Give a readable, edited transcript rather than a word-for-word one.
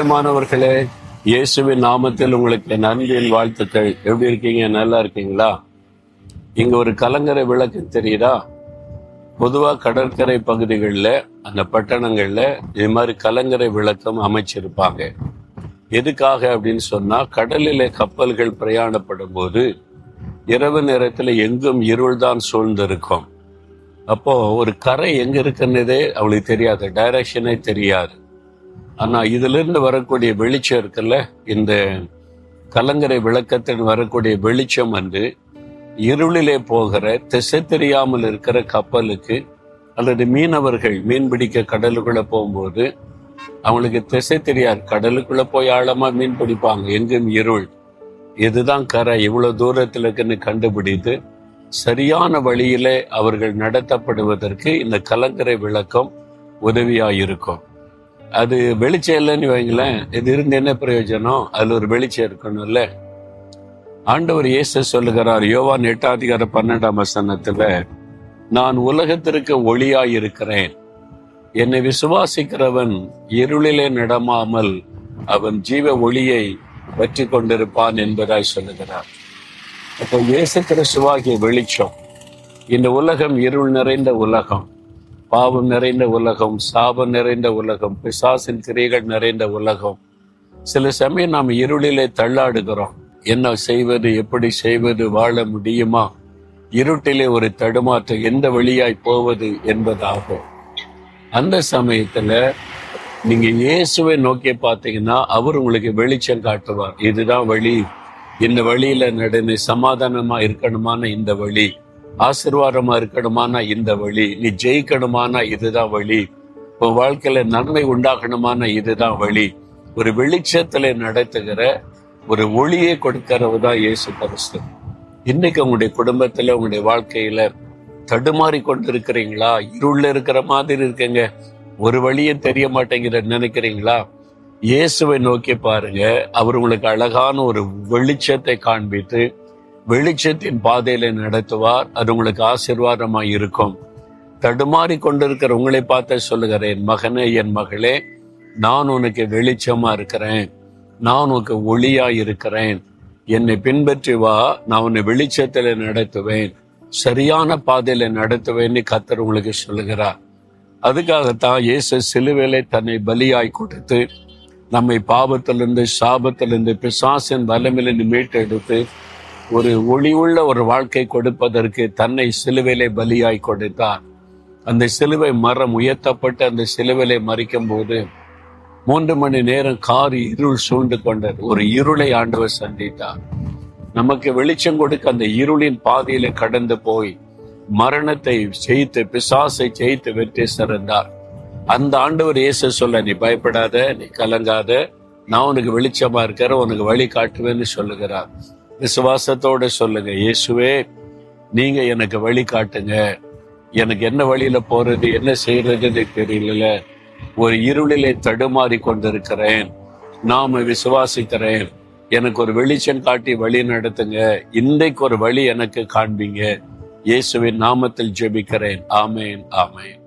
பிரியமானவர்களே, இயேசுவின் நாமத்தில் உங்களுக்கு நன்றியின் வாழ்த்துக்கள். எப்படி இருக்கீங்க? நல்லா இருக்கீங்களா? இங்க ஒரு கலங்கரை விளக்கு தெரியுதா? பொதுவா கடற்கரை பகுதிகளில், அந்த பட்டணங்கள்ல இது மாதிரி கலங்கரை விளக்கம் அமைச்சிருப்பாங்க. எதுக்காக அப்படின்னு சொன்னா, கடலிலே கப்பல்கள் பிரயாணப்படும் போது இரவு நேரத்துல எங்கும் இருள் தான் சூழ்ந்திருக்கும். அப்போ ஒரு கரை எங்க இருக்குன்னதே அவளுக்கு தெரியாது, டைரக்ஷனே தெரியாது. ஆனா இதுல இருந்து வரக்கூடிய வெளிச்சம் இருக்குல்ல, இந்த கலங்கரை விளக்கத்தில் வரக்கூடிய வெளிச்சம் வந்து இருளிலே போகிற திசை தெரியாமல் இருக்கிற கப்பலுக்கு அல்லது மீனவர்கள் மீன் பிடிக்க கடலுக்குள்ள போகும்போது அவங்களுக்கு திசை தெரியாது. கடலுக்குள்ள போய் ஆழமா மீன் பிடிப்பாங்க, எங்கும் இருள், இதுதான் கரை, இவ்வளவு தூரத்துல இருக்குன்னு கண்டுபிடித்து சரியான வழியிலே அவர்கள் நடத்தப்படுவதற்கு இந்த கலங்கரை விளக்கம் உதவியாயிருக்கும். அது வெளிச்சம் இல்லைன்னு வைங்களேன், இது இருந்து என்ன பிரயோஜனம்? அதுல ஒரு வெளிச்சம் இருக்கணும்ல. ஆண்டவர் இயேசு சொல்லுகிறார், யோவான் 8:12 நான் உலகத்திற்கு ஒளியாயிருக்கிறேன், என்னை விசுவாசிக்கிறவன் இருளிலே நடமாமல் அவன் ஜீவ ஒளியை பற்றி கொண்டிருப்பான் என்பதாய் சொல்லுகிறார். அப்போ இயேசு கிறிஸ்துவாகிய வெளிச்சம். இந்த உலகம் இருள் நிறைந்த உலகம், பாவம் நிறைந்த உலகம், சாபம் நிறைந்த உலகம், பிசாசின் கிரியைகள் நிறைந்த உலகம். சில சமயம் நாம் இருளிலே தள்ளாடுகிறோம். என்ன செய்வது, எப்படி செய்வது, வாழ முடியுமா? இருட்டிலே ஒரு தடுமாற்றம், எந்த வழியாய் போவது என்பதாக. அந்த சமயத்துல நீங்க இயேசுவை நோக்கி பார்த்தீங்கன்னா அவர் உங்களுக்கு வெளிச்சம் காட்டுவார். இதுதான் வழி, இந்த வழியில நடந்து சமாதானமா இருக்கணுமான இந்த வழி, ஆசீர்வாதமா இருக்கணுமானா இந்த வழி, நீ ஜெயிக்கணுமானா இதுதான் வழி, உன் வாழ்க்கையில நன்மை உண்டாகணுமானா இதுதான் வழி. ஒரு வெளிச்சத்துல நடத்துகிற ஒரு ஒளியை கொடுக்கிறவர் தான் இயேசு கிறிஸ்து. இன்னைக்கு உங்களுடைய குடும்பத்துல, உங்களுடைய வாழ்க்கையில தடுமாறி கொண்டு இருக்கிறீங்களா? இருள்ல இருக்கிற மாதிரி இருக்கீங்க, ஒரு வழியும் தெரிய மாட்டேங்கிற நினைக்கிறீங்களா? இயேசுவை நோக்கி பாருங்க, அவர் உங்களுக்கு அழகான ஒரு வெளிச்சத்தை காண்பித்து வெளிச்சத்தின் பாதையில நடத்துவார். அது உங்களுக்கு ஆசீர்வாதமாய் இருக்கும். தடுமாறி கொண்டிருக்கிற உங்களை பார்த்து சொல்லுகிறேன், மகனே, என் மகளே, நான் உனக்கு வெளிச்சமா இருக்கிறேன், நான் உனக்கு ஒளியா இருக்கிறேன், என்னை பின்பற்றி வா, நான் உன்னை வெளிச்சத்துல நடத்துவேன், சரியான பாதையில நடத்துவேன்னு கர்த்தர் உங்களுக்கு சொல்லுகிறார். அதுக்காகத்தான் இயேசு சிலுவையிலே தன்னை பலியாய் கொடுத்து நம்மை பாவத்திலிருந்து, சாபத்திலிருந்து, பிசாசின் வல்லமையிலிருந்து மீட்டெடுத்து ஒரு ஒளி உள்ள ஒரு வாழ்க்கை கொடுப்பதற்கு தன்னை சிலுவையிலே பலியாய் கொடுத்தார். அந்த சிலுவை மரம் உயர்த்தப்பட்டு அந்த சிலுவையிலே மறிக்கும் போது 3 மணி நேரம் இருள் சூழ்ந்து கொண்டது. ஒரு இருளை ஆண்டவர் சந்தித்தார். நமக்கு வெளிச்சம் கொடுக்க அந்த இருளின் பாதையில கடந்து போய் மரணத்தை ஜெயித்து, பிசாசை ஜெயித்து வெற்றி சிறந்தார். அந்த ஆண்டவர் இயேசு சொல்ல, நீ பயப்படாத, நீ கலங்காத, நான் உனக்கு வெளிச்சமா இருக்கிற, உனக்கு வழி காட்டுவேன்னு சொல்லுகிறார். விசுவாசத்தோட சொல்லுங்க, இயேசுவே, நீங்க எனக்கு வழி காட்டுங்க, எனக்கு என்ன வழியில போறது, என்ன செய்யறதுன்னு தெரியல, ஒரு இருளிலே தடுமாறி கொண்டிருக்கிறேன், நாம விசுவாசிக்கிறேன், எனக்கு ஒரு வெளிச்சம் காட்டி வழி நடத்துங்க, இன்றைக்கு ஒரு வழி எனக்கு காண்பீங்க. இயேசுவின் நாமத்தில் ஜெபிக்கிறேன். ஆமேன், ஆமேன்.